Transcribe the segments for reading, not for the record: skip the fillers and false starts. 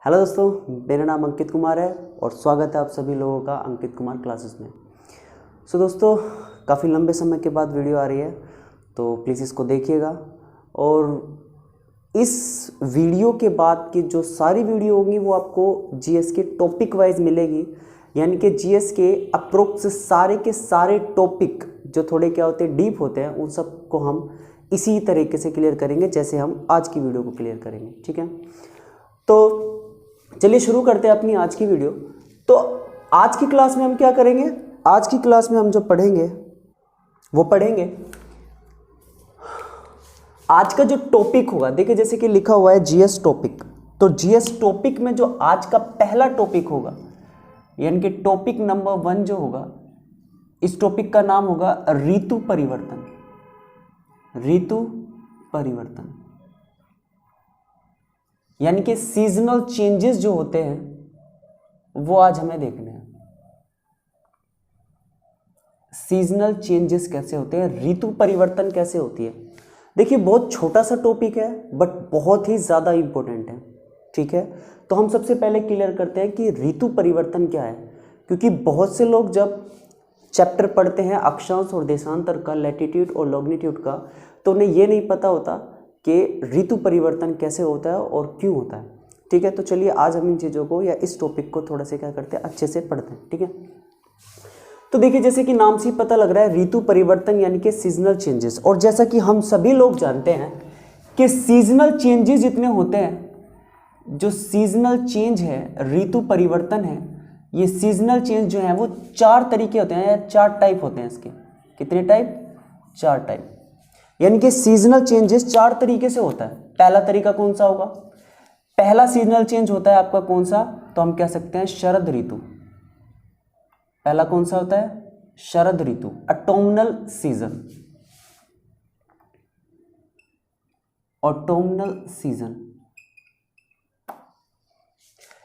Hello दोस्तों, मेरा नाम अंकित कुमार है और स्वागत है आप सभी लोगों का अंकित कुमार क्लासेस में। दोस्तों, काफ़ी लंबे समय के बाद वीडियो आ रही है, तो प्लीज़ इसको देखिएगा। और इस वीडियो के बाद की जो सारी वीडियो होंगी वो आपको जीएस के टॉपिक वाइज मिलेगी, यानी कि जीएस के अप्रोक्स सारे के सारे टॉपिक जो थोड़े क्या होते हैं डीप होते हैं, उन सब को हम इसी तरीके से क्लियर करेंगे जैसे हम आज की वीडियो को क्लियर करेंगे। ठीक है, तो चलिए शुरू करते हैं अपनी आज की वीडियो। तो आज की क्लास में हम क्या करेंगे, आज की क्लास में हम जो पढ़ेंगे वो पढ़ेंगे आज का जो टॉपिक होगा। देखिए जैसे कि लिखा हुआ है जीएस टॉपिक, तो जीएस टॉपिक में जो आज का पहला टॉपिक होगा, यानी कि टॉपिक नंबर 1 जो होगा, इस टॉपिक का नाम होगा ऋतु परिवर्तन। ऋतु परिवर्तन यानी कि सीजनल चेंजेस जो होते हैं वो आज हमें देखने हैं। सीजनल चेंजेस कैसे होते हैं, ऋतु परिवर्तन कैसे होती है। देखिए बहुत छोटा सा टॉपिक है बट बहुत ही ज़्यादा इंपॉर्टेंट है। ठीक है, तो हम सबसे पहले क्लियर करते हैं कि ऋतु परिवर्तन क्या है, क्योंकि बहुत से लोग जब चैप्टर पढ़ते हैं अक्षांश और देशांतर का, लैटिट्यूड और लॉन्गिट्यूड का, तो उन्हें ये नहीं पता होता कि ऋतु परिवर्तन कैसे होता है और क्यों होता है। ठीक है, तो चलिए आज हम इन चीज़ों को या इस टॉपिक को थोड़ा सा क्या करते हैं, अच्छे से पढ़ते हैं। ठीक है, तो देखिए जैसे कि नाम से ही पता लग रहा है ऋतु परिवर्तन यानी कि सीजनल चेंजेस। और जैसा कि हम सभी लोग जानते हैं कि सीजनल चेंजेस जितने होते हैं, जो सीजनल चेंज है, ऋतु परिवर्तन है, ये सीजनल चेंज जो है वो 4 तरीके होते हैं या 4 टाइप होते हैं इसके। कितने टाइप? 4 टाइप, यानी कि सीजनल चेंजेस 4 तरीके से होता है। पहला तरीका कौन सा होगा? पहला सीजनल चेंज होता है आपका कौन सा, तो हम कह सकते हैं शरद ऋतु। पहला कौन सा होता है? शरद ऋतु, ऑटोमनल सीजन। ऑटोमनल सीजन।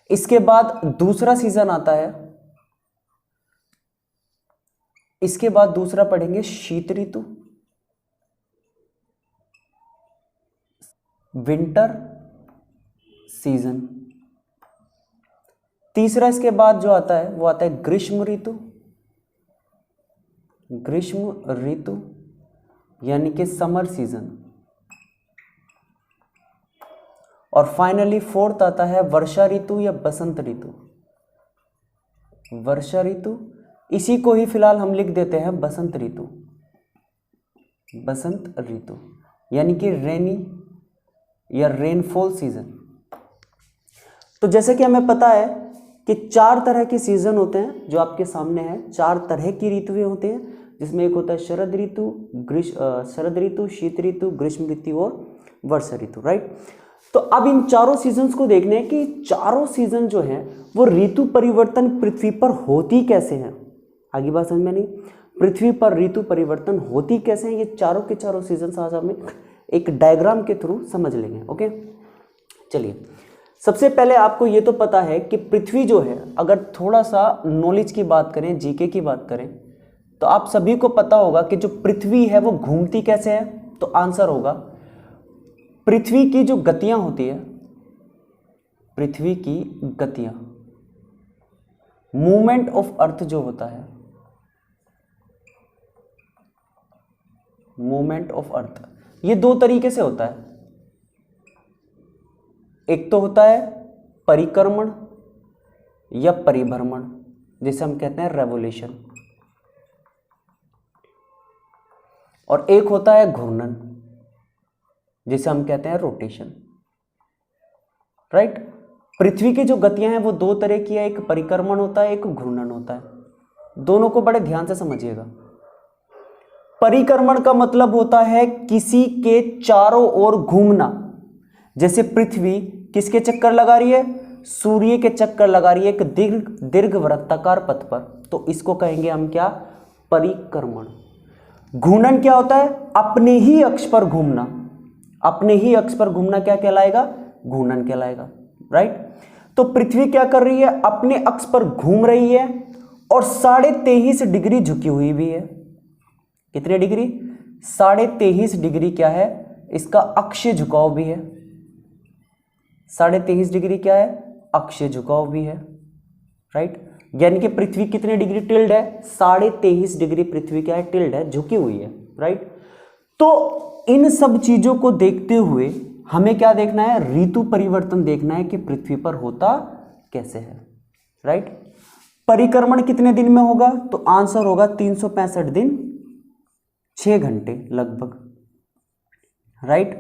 इसके बाद दूसरा सीजन आता है, इसके बाद दूसरा पढ़ेंगे शीत ऋतु, विंटर सीजन। तीसरा इसके बाद जो आता है वो आता है ग्रीष्म ऋतु। ग्रीष्म ऋतु यानी कि समर सीजन। और फाइनली फोर्थ आता है वर्षा ऋतु या बसंत ऋतु। वर्षा ऋतु, इसी को ही फिलहाल हम लिख देते हैं बसंत ऋतु। बसंत ऋतु यानी कि रेनी या रेनफॉल सीजन। तो जैसे कि हमें पता है कि 4 तरह के सीजन होते हैं जो आपके सामने हैं। 4 तरह की ऋतुएं होते हैं, जिसमें एक होता है शरद ऋतु, शरद ऋतु, शीत ऋतु, ग्रीष्म ऋतु और वर्षा ऋतु। राइट, तो अब इन चारों सीजन्स को देखने हैं कि चारों सीजन जो हैं वो ऋतु परिवर्तन पृथ्वी पर होती कैसे हैं। आगे बात समझ में नहीं? पृथ्वी पर ऋतु परिवर्तन होती कैसे हैं, ये चारों के चारों सीजन आज हमें एक डायग्राम के थ्रू समझ लेंगे। ओके, चलिए सबसे पहले आपको ये तो पता है कि पृथ्वी जो है, अगर थोड़ा सा नॉलेज की बात करें, जीके की बात करें, तो आप सभी को पता होगा कि जो पृथ्वी है वो घूमती कैसे है। तो आंसर होगा पृथ्वी की जो गतियां होती है, पृथ्वी की गतियां, मूवमेंट ऑफ अर्थ जो होता है, मूवमेंट ऑफ अर्थ, ये 2 तरीके से होता है। एक तो होता है परिक्रमण या परिभ्रमण, जिसे हम कहते हैं रेवोल्यूशन, और एक होता है घूर्णन, जिसे हम कहते हैं रोटेशन। राइट, पृथ्वी की जो गतियां हैं वो 2 तरह की है, एक परिक्रमण होता है, एक घूर्णन होता है। दोनों को बड़े ध्यान से समझिएगा। परिक्रमण का मतलब होता है किसी के चारों ओर घूमना। जैसे पृथ्वी किसके चक्कर लगा रही है? सूर्य के चक्कर लगा रही है एक दीर्घ वृत्ताकार पथ पर, तो इसको कहेंगे हम क्या? परिक्रमण। घूर्णन क्या होता है? अपने ही अक्ष पर घूमना। अपने ही अक्ष पर घूमना क्या कहलाएगा? घूर्णन कहलाएगा। राइट, तो पृथ्वी क्या कर रही है? अपने अक्ष पर घूम रही है और 23.5 डिग्री झुकी हुई भी है। कितने डिग्री? 23.5 डिग्री क्या है? इसका अक्षीय झुकाव भी है। 23.5 डिग्री क्या है? अक्षीय झुकाव भी है, राइट। यानी कि पृथ्वी कितने डिग्री टिल्ड है, 23.5 डिग्री पृथ्वी क्या है, टिल्ड है, झुकी हुई है, राइट। तो इन सब चीजों को देखते हुए हमें क्या देखना है, ऋतु परिवर्तन देखना है कि पृथ्वी पर होता कैसे है, राइट। परिक्रमण कितने दिन में होगा, तो आंसर होगा 365 दिन 6 घंटे लगभग, राइट।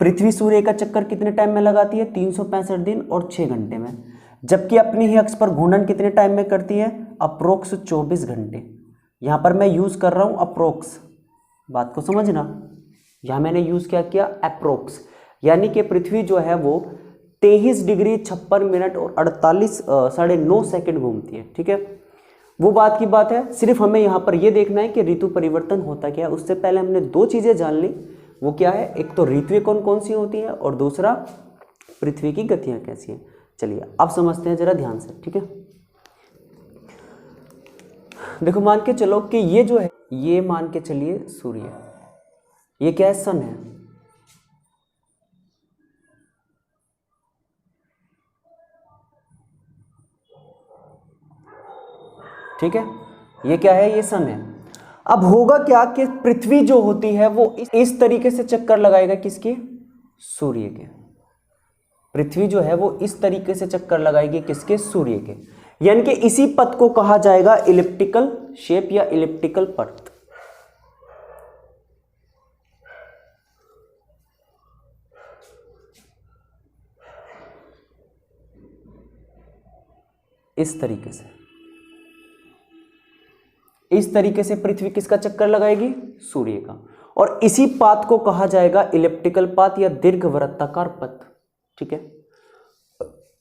पृथ्वी सूर्य का चक्कर कितने टाइम में लगाती है, 365 दिन और 6 घंटे में, जबकि अपनी ही अक्ष पर घूर्णन कितने टाइम में करती है, अप्रोक्स 24 घंटे। यहां पर मैं यूज कर रहा हूं अप्रोक्स, बात को समझना, यहां मैंने यूज क्या किया, अप्रोक्स, यानी कि पृथ्वी जो है वो 23 डिग्री 56 मिनट और 9.5 सेकंड घूमती है, ठीक है। वो बात की बात है, सिर्फ हमें यहाँ पर ये देखना है कि ऋतु परिवर्तन होता क्या है। उससे पहले हमने 2 चीजें जान ली, वो क्या है, एक तो ऋतुएं कौन कौन सी होती है और दूसरा पृथ्वी की गतियां कैसी हैं। चलिए अब समझते हैं जरा ध्यान से, ठीक है। देखो मान के चलो कि ये जो है, ये मान के चलिए सूर्य, ये क्या है, सन है, ठीक है। ये क्या है, ये सन है। अब होगा क्या कि पृथ्वी जो होती है वो इस तरीके से चक्कर लगाएगा, किसके, सूर्य के। पृथ्वी जो है वो इस तरीके से चक्कर लगाएगी, किसके, सूर्य के। यानी कि इसी पथ को कहा जाएगा इलिप्टिकल शेप या इलिप्टिकल पथ। इस तरीके से पृथ्वी किसका चक्कर लगाएगी, सूर्य का। और इसी पाथ को कहा जाएगा इलिप्टिकल पाथ या दीर्घवृत्ताकार पथ, ठीक है।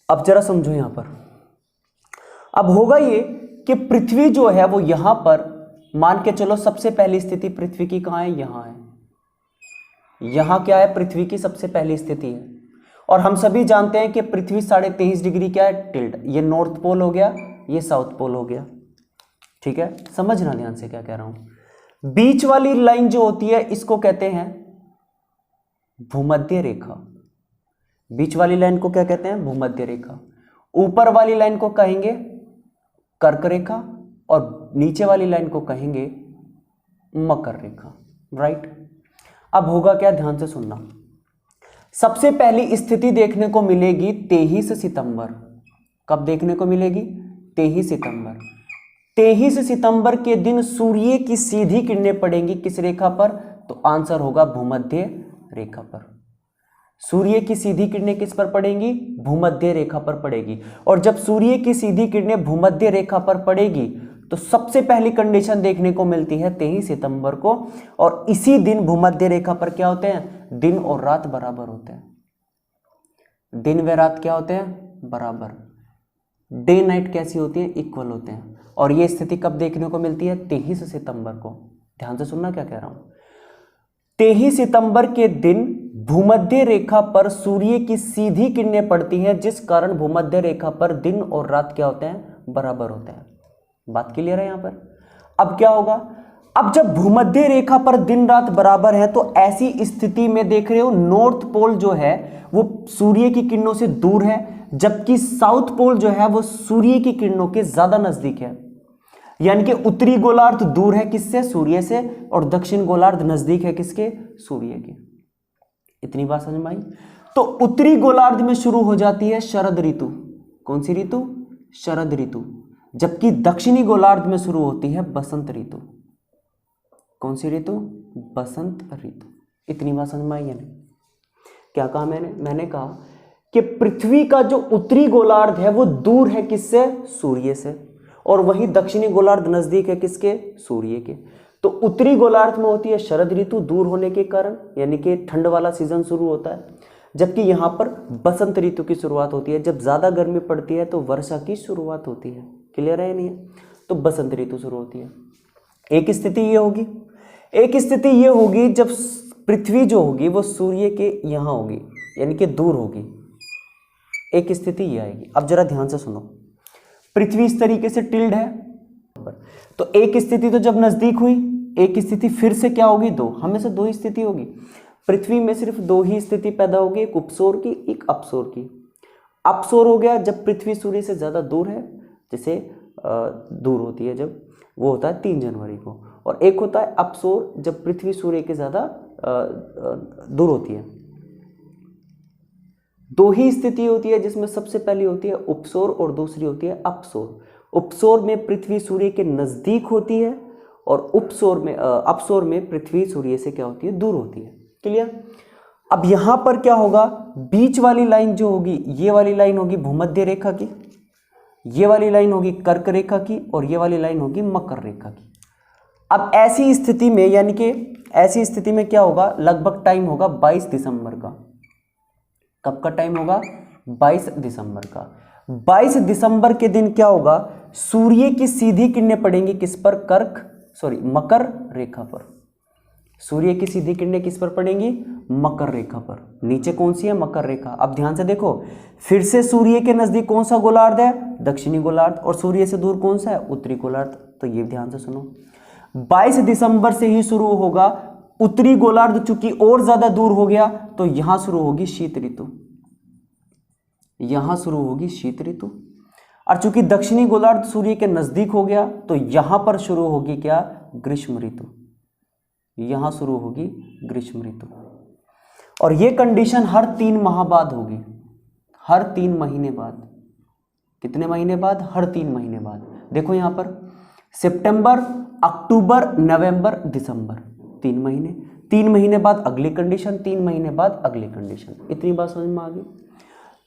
अब जरा समझो यहां पर, अब होगा ये कि पृथ्वी जो है वो यहां पर मान के चलो, सबसे पहली स्थिति पृथ्वी की कहां है, यहां है। यहां क्या है, पृथ्वी की सबसे पहली स्थिति है। और हम सभी जानते हैं कि पृथ्वी 23.5 डिग्री क्या है, टिल्ड। ये नॉर्थ पोल हो गया, ये साउथ पोल हो गया, ठीक है। समझना ध्यान से क्या कह रहा हूं। बीच वाली लाइन जो होती है इसको कहते हैं भूमध्य रेखा। बीच वाली लाइन को क्या कहते हैं, भूमध्य रेखा। ऊपर वाली लाइन को कहेंगे कर्क रेखा और नीचे वाली लाइन को कहेंगे मकर रेखा, राइट। अब होगा क्या, ध्यान से सुनना। सबसे पहली स्थिति देखने को मिलेगी 23 सितंबर। कब देखने को मिलेगी, 23 सितंबर। 23 सितंबर के दिन सूर्य की सीधी किरणें पड़ेंगी किस रेखा पर, तो आंसर होगा भूमध्य रेखा पर। सूर्य की सीधी किरणें किस पर पड़ेंगी, भूमध्य रेखा पर पड़ेगी। और जब सूर्य की सीधी किरणें भूमध्य रेखा पर पड़ेगी तो सबसे पहली कंडीशन देखने को मिलती है 23 सितंबर को। और इसी दिन भूमध्य रेखा पर क्या होते हैं, दिन और रात बराबर होते हैं। दिन व रात क्या होते हैं, बराबर। डे नाइट कैसी होती है, इक्वल होते हैं। और यह स्थिति कब देखने को मिलती है, 23 सितंबर को। ध्यान से सुनना क्या कह रहा हूं। 23 सितंबर के दिन भूमध्य रेखा पर सूर्य की सीधी किरणें पड़ती हैं, जिस कारण भूमध्य रेखा पर दिन और रात क्या होते हैं, बराबर होते हैं। बात क्लियर है यहां पर। अब क्या होगा, अब जब भूमध्य रेखा पर दिन रात बराबर है तो ऐसी स्थिति में देख रहे हो नॉर्थ पोल जो है वो सूर्य की किरणों से दूर है, जबकि साउथ पोल जो है वो सूर्य की किरणों के ज्यादा नजदीक है। यानी कि उत्तरी गोलार्ध दूर है किससे, सूर्य से, और दक्षिण गोलार्ध नजदीक है किसके, सूर्य के। इतनी बात समझ में आई। तो उत्तरी गोलार्ध में शुरू हो जाती है शरद ऋतु। कौन सी ऋतु, शरद ऋतु। जबकि दक्षिणी गोलार्ध में शुरू होती है बसंत ऋतु। कौन सी ऋतु, बसंत ऋतु। इतनी बात समझ में आई है नहीं। क्या कहा मैंने कहा कि पृथ्वी का जो उत्तरी गोलार्ध है वो दूर है किससे, सूर्य से, और वहीं दक्षिणी गोलार्ध नजदीक है किसके, सूर्य के। तो उत्तरी गोलार्ध में होती है शरद ऋतु दूर होने के कारण, यानी कि ठंड वाला सीजन शुरू होता है। जबकि यहाँ पर बसंत ऋतु की शुरुआत होती है, जब ज्यादा गर्मी पड़ती है तो वर्षा की शुरुआत होती है। क्लियर है नहीं है, तो बसंत ऋतु शुरू होती है। एक स्थिति ये होगी, एक स्थिति ये होगी जब पृथ्वी जो होगी वो सूर्य के यहाँ होगी, यानी कि दूर होगी। एक स्थिति ये आएगी। अब जरा ध्यान से सुनो, पृथ्वी इस तरीके से टिल्ड है, तो एक स्थिति तो जब नजदीक हुई, एक स्थिति फिर से क्या होगी, दो, हमेशा दो ही स्थिति होगी। पृथ्वी में सिर्फ दो ही स्थिति पैदा होगी, एक उपसौर की, एक अपसौर की। अपसोर हो गया जब पृथ्वी सूर्य से ज़्यादा दूर है, जैसे दूर होती है जब, वो होता है 3 जनवरी को। और एक होता है अपसोर जब पृथ्वी सूर्य के ज़्यादा दूर होती है। 2 ही स्थिति होती है जिसमें सबसे पहली होती है उपसोर और दूसरी होती है अपसोर। उपसोर में पृथ्वी सूर्य के नज़दीक होती है और अपसोर में पृथ्वी सूर्य से क्या होती है, दूर होती है। क्लियर। अब यहां पर क्या होगा, बीच वाली लाइन जो होगी, ये वाली लाइन होगी भूमध्य रेखा की, ये वाली लाइन होगी कर्क रेखा की, और ये वाली लाइन होगी मकर रेखा की। अब ऐसी स्थिति में, यानी कि ऐसी स्थिति में क्या होगा, लगभग टाइम होगा 22 दिसंबर का। कब का टाइम होगा, 22 दिसंबर का। 22 दिसंबर के दिन क्या होगा, सूर्य की सीधी किरणें पड़ेंगी किस पर, मकर रेखा पर। सूर्य की सीधी किरणें किस पर पड़ेंगी, मकर रेखा पर। नीचे कौन सी है, मकर रेखा। अब ध्यान से देखो, फिर से सूर्य के नजदीक कौन सा गोलार्ध है, दक्षिणी गोलार्ध, और सूर्य से दूर कौन सा है, उत्तरी गोलार्ध। तो ये ध्यान से सुनो, 22 दिसंबर से ही शुरू होगा उत्तरी गोलार्ध, चूंकि और ज्यादा दूर हो गया तो यहां शुरू होगी शीत ऋतु, यहां शुरू होगी शीत ऋतु। और चूंकि दक्षिणी गोलार्ध सूर्य के नजदीक हो गया तो यहां पर शुरू होगी क्या, ग्रीष्म ऋतु, यहां शुरू होगी ग्रीष्म ऋतु। और ये कंडीशन हर 3 माह बाद होगी, हर 3 महीने बाद। कितने महीने बाद, हर 3 महीने बाद। देखो यहां पर सितंबर, अक्टूबर, नवंबर, दिसंबर, 3 महीने। 3 महीने बाद अगली कंडीशन, 3 महीने बाद अगली कंडीशन। इतनी बात समझ में आ गई।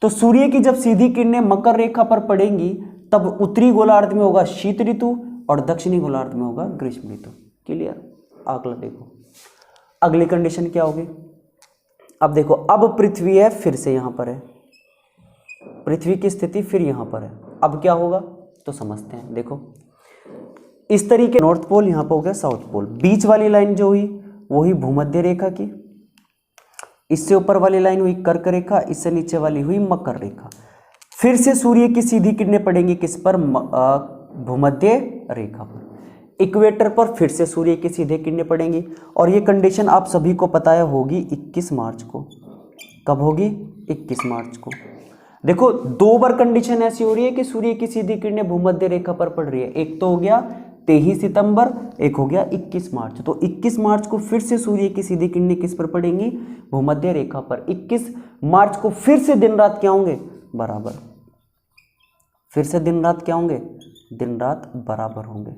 तो सूर्य की जब सीधी किरणें मकर रेखा पर पड़ेंगी तब उत्तरी गोलार्ध में होगा शीत ऋतु और दक्षिणी गोलार्ध में होगा ग्रीष्म ऋतु। क्लियर। अगला देखो, अगली कंडीशन क्या होगी। अब देखो, अब पृथ्वी है फिर से यहां पर है, पृथ्वी की स्थिति फिर यहां पर है। अब क्या होगा तो समझते हैं। देखो इस तरीके, नॉर्थ पोल यहां पर हो गया, साउथ पोल। बीच वाली लाइन जो हुई वो हुई भूमध्य रेखा की, इससे ऊपर वाली लाइन हुई कर्क रेखा, इससे नीचे वाली हुई मकर रेखा। फिर से सूर्य की सीधी किरणें पड़ेंगी किस पर, भूमध्य रेखा पर। इक्वेटर पर फिर से सूर्य की सीधे किरणें पड़ेंगी, और ये कंडीशन आप सभी को पता है होगी 21 मार्च को। कब होगी, 21 मार्च को। देखो 2 बार कंडीशन ऐसी हो रही है कि सूर्य की सीधी किरणें भूमध्य रेखा पर पड़ रही है। एक तो हो गया 23 सितंबर, एक हो गया 21 मार्च। तो 21 मार्च को फिर से सूर्य की सीधी किरणें किस पर पड़ेंगी, भूमध्य रेखा पर। 21 मार्च को फिर से दिन रात क्या होंगे, बराबर। फिर से दिन रात क्या होंगे, दिन रात बराबर होंगे।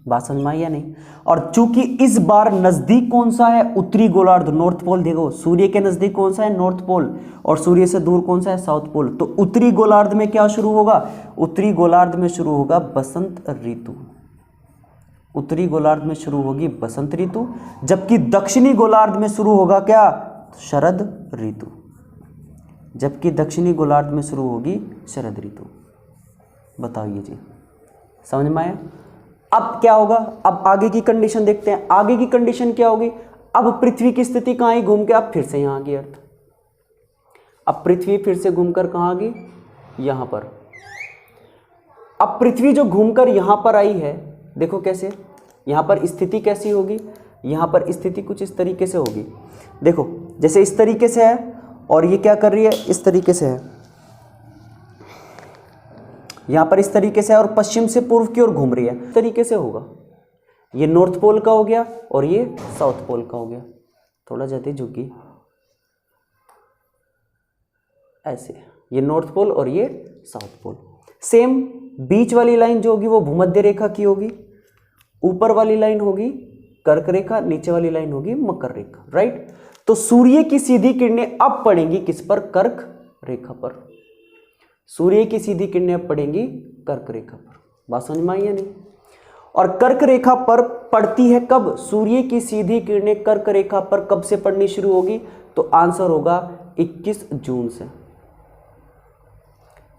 बात समझ में आई या नहीं। और चूंकि इस बार नजदीक कौन सा है, उत्तरी गोलार्ध, नॉर्थ पोल। देखो सूर्य के नजदीक कौन सा है, नॉर्थ पोल, और सूर्य से दूर कौन सा है, साउथ पोल। तो उत्तरी गोलार्ध में क्या शुरू होगा, उत्तरी गोलार्ध में शुरू होगा बसंत ऋतु। उत्तरी गोलार्ध में शुरू होगी बसंत ऋतु, जबकि दक्षिणी गोलार्ध में शुरू होगा क्या, शरद ऋतु। जबकि दक्षिणी गोलार्ध में शुरू होगी शरद ऋतु। बताइए जी, समझ में आया। अब क्या होगा, अब आगे की कंडीशन देखते हैं। आगे की कंडीशन क्या होगी, अब पृथ्वी की स्थिति कहां आई, घूम के अब फिर से यहां आ गई अर्थ। अब पृथ्वी फिर से घूमकर कहां आ गई, यहां पर। अब पृथ्वी जो घूमकर यहां पर आई है, देखो कैसे, यहां पर स्थिति कैसी होगी, यहां पर स्थिति कुछ इस तरीके से होगी। देखो जैसे इस तरीके से है, और ये क्या कर रही है, इस तरीके से है, यहां पर इस तरीके से है, और पश्चिम से पूर्व की ओर घूम रही है। इस तरीके से होगा, ये नॉर्थ पोल का हो गया और ये साउथ पोल का हो गया। थोड़ा ज्यादा झुकी, ऐसे, ये नॉर्थ पोल और ये साउथ पोल। सेम बीच वाली लाइन जो होगी वो भूमध्य रेखा की होगी, ऊपर वाली लाइन होगी कर्क रेखा, नीचे वाली लाइन होगी मकर रेखा, राइट। तो सूर्य की सीधी किरणें अब पड़ेंगी किस पर, कर्क रेखा पर। सूर्य की सीधी किरणें अब पड़ेंगी कर्क रेखा पर। बात समझ में आई या नहीं। और कर्क रेखा पर पड़ती है कब, सूर्य की सीधी किरणें कर्क रेखा पर कब से पड़नी शुरू होगी, तो आंसर होगा 21 जून से।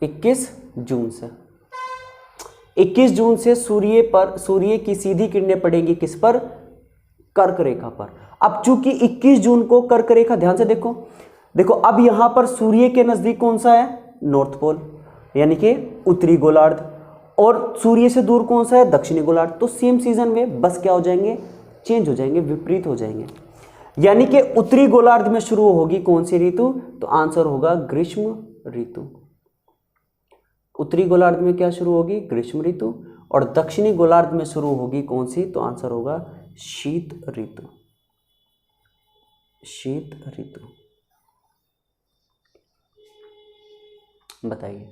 21 जून से 21 जून से सूर्य की सीधी किरणें पड़ेंगी किस पर, कर्क रेखा पर। अब चूंकि 21 जून को कर्क रेखा, ध्यान से देखो, देखो अब यहां पर सूर्य के नजदीक कौन सा है, नॉर्थ पोल, यानी कि उत्तरी गोलार्ध, और सूर्य से दूर कौन सा है, दक्षिणी गोलार्ध। तो सेम सीजन में बस क्या हो जाएंगे, चेंज हो जाएंगे, विपरीत हो जाएंगे। यानी कि उत्तरी गोलार्ध में शुरू होगी कौन सी ऋतु, तो आंसर होगा ग्रीष्म ऋतु। उत्तरी गोलार्ध में क्या शुरू होगी? ग्रीष्म ऋतु। और दक्षिणी गोलार्ध में शुरू होगी कौन सी? तो आंसर होगा शीत ऋतु। शीत ऋतु। बताइए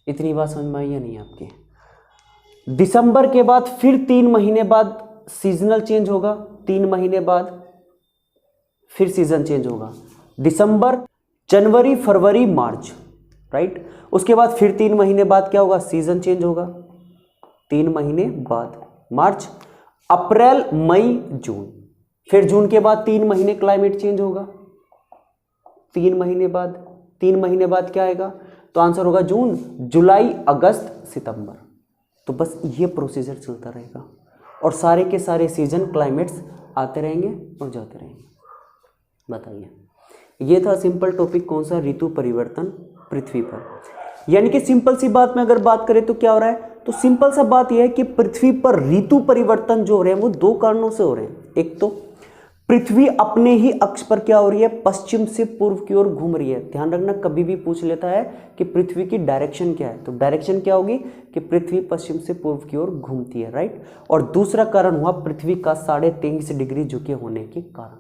इतनी बात समझ में आई या नहीं आपके? दिसंबर के बाद फिर 3 महीने बाद सीजनल चेंज होगा। 3 महीने बाद फिर सीजन चेंज होगा। दिसंबर, जनवरी, फरवरी, मार्च, राइट। उसके बाद फिर 3 महीने बाद क्या होगा? सीजन चेंज होगा। 3 महीने बाद मार्च, अप्रैल, मई, जून। फिर जून के बाद 3 महीने क्लाइमेट चेंज होगा। 3 महीने बाद, 3 महीने बाद क्या आएगा? तो आंसर होगा जून, जुलाई, अगस्त, सितंबर। तो बस ये प्रोसीजर चलता रहेगा और सारे के सारे सीजन क्लाइमेट्स आते रहेंगे और जाते रहेंगे। बताइए, ये था सिंपल टॉपिक कौन सा? ऋतु परिवर्तन पृथ्वी पर। यानी कि सिंपल सी बात में अगर बात करें तो क्या हो रहा है? तो सिंपल सा बात यह है कि पृथ्वी पर ऋतु परिवर्तन जो हो रहे हैं वो 2 कारणों से हो रहे हैं। एक तो पृथ्वी अपने ही अक्ष पर क्या हो रही है? पश्चिम से पूर्व की ओर घूम रही है। ध्यान रखना, कभी भी पूछ लेता है कि पृथ्वी की डायरेक्शन क्या है, तो डायरेक्शन क्या होगी कि पृथ्वी पश्चिम से पूर्व की ओर घूमती है, राइट। और दूसरा कारण हुआ पृथ्वी का 23.5 डिग्री झुके होने के कारण।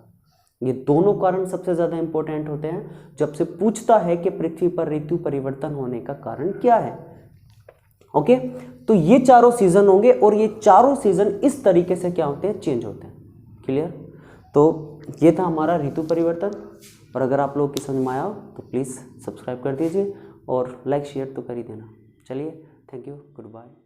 ये दोनों कारण सबसे ज्यादा इंपॉर्टेंट होते हैं जब से पूछता है कि पृथ्वी पर ऋतु परिवर्तन होने का कारण क्या है। ओके, तो ये चारों सीजन होंगे और ये चारों सीजन इस तरीके से क्या होते हैं? चेंज होते हैं। क्लियर? तो ये था हमारा ऋतु परिवर्तन। और अगर आप लोगों की समझ में आया हो तो प्लीज़ सब्सक्राइब कर दीजिए और लाइक शेयर तो कर ही देना। चलिए, थैंक यू, गुड बाय।